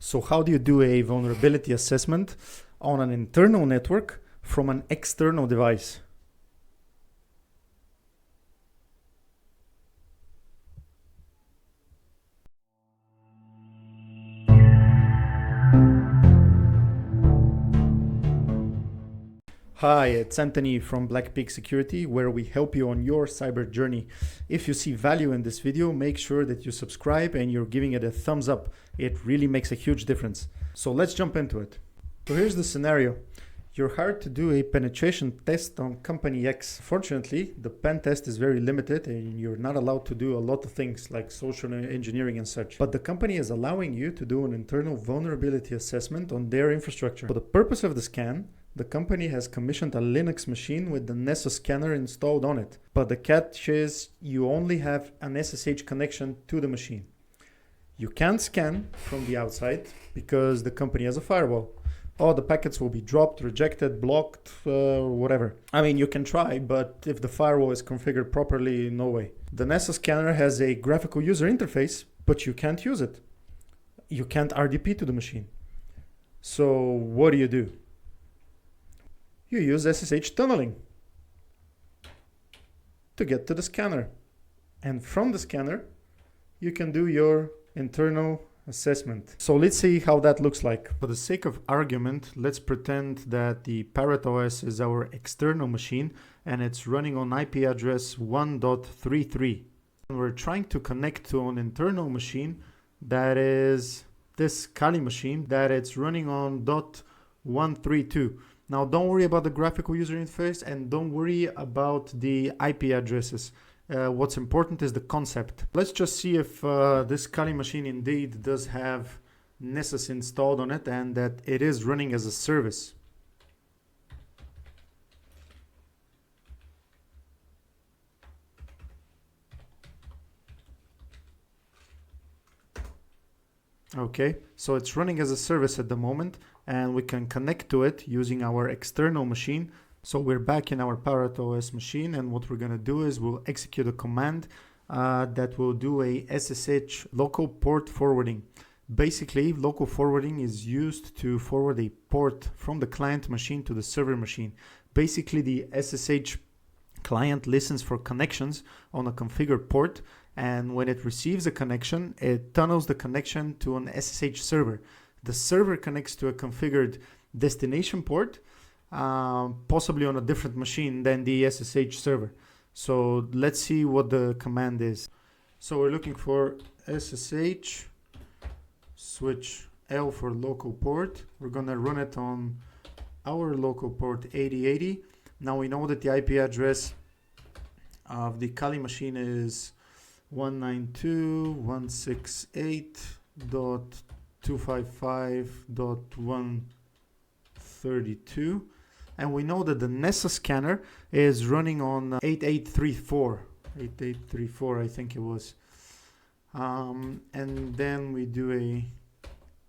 So how do you do a vulnerability assessment on an internal network from an external device? Hi, it's Anthony from Black Peak Security, where we help you on your cyber journey. If you see value in this video, make sure that you subscribe and you're giving it a thumbs up. It really makes a huge difference. So let's jump into it. So here's the scenario. You're hired to do a penetration test on company X. Fortunately, the pen test is very limited and you're not allowed to do a lot of things like social engineering and such. But the company is allowing you to do an internal vulnerability assessment on their infrastructure. For the purpose of the scan, the company has commissioned a Linux machine with the Nessus scanner installed on it. But the catch is you only have an SSH connection to the machine. You can't scan from the outside because the company has a firewall. All the packets will be dropped, rejected, blocked, whatever. I mean, you can try, but if the firewall is configured properly, no way. The Nessus scanner has a graphical user interface, but you can't use it. You can't RDP to the machine. So what do? You use SSH Tunneling to get to the scanner. And from the scanner, you can do your internal assessment. So let's see how that looks like. For the sake of argument, let's pretend that the Parrot OS is our external machine and it's running on IP address 1.33. And we're trying to connect to an internal machine that is this Kali machine that it's running on .132. Now, don't worry about the graphical user interface and don't worry about the IP addresses. What's important is the concept. Let's just see if this Kali machine indeed does have Nessus installed on it and that it is running as a service. Okay, so it's running as a service at the moment and we can connect to it using our external machine. So we're back in our Parrot OS machine and what we're going to do is we'll execute a command that will do a SSH local port forwarding. Basically, local forwarding is used to forward a port from the client machine to the server machine. Basically, the SSH client listens for connections on a configured port, and when it receives a connection, it tunnels the connection to an SSH server. The server connects to a configured destination port, possibly on a different machine than the SSH server. So let's see what the command is. So we're looking for SSH switch L for local port. We're gonna run it on our local port 8080. Now we know that the IP address of the Kali machine is 192.168.255.132, and we know that the Nessus scanner is running on 8834 I think it was, and then we do a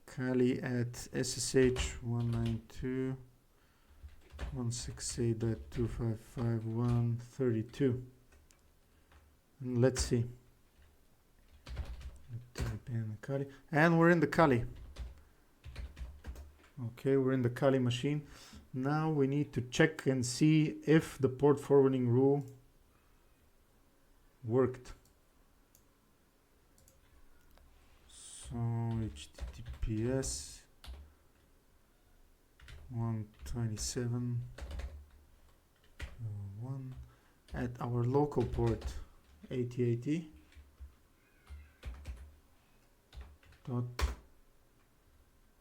Kali at SSH 192.168.255.132, and let's see. Type in Kali, and we're in the Kali. Okay, we're in the Kali machine. Now we need to check and see if the port forwarding rule worked. So HTTPS 127.1 at our local port 8080.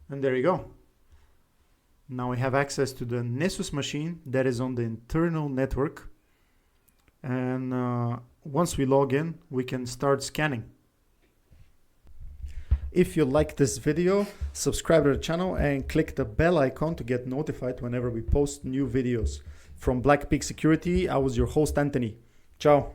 And there you go. Now we have access to the Nessus machine that is on the internal network, and once we log in we can start scanning. If you like this video, subscribe to the channel and click the bell icon to get notified whenever we post new videos. From Black Peak Security, I was your host Anthony. Ciao.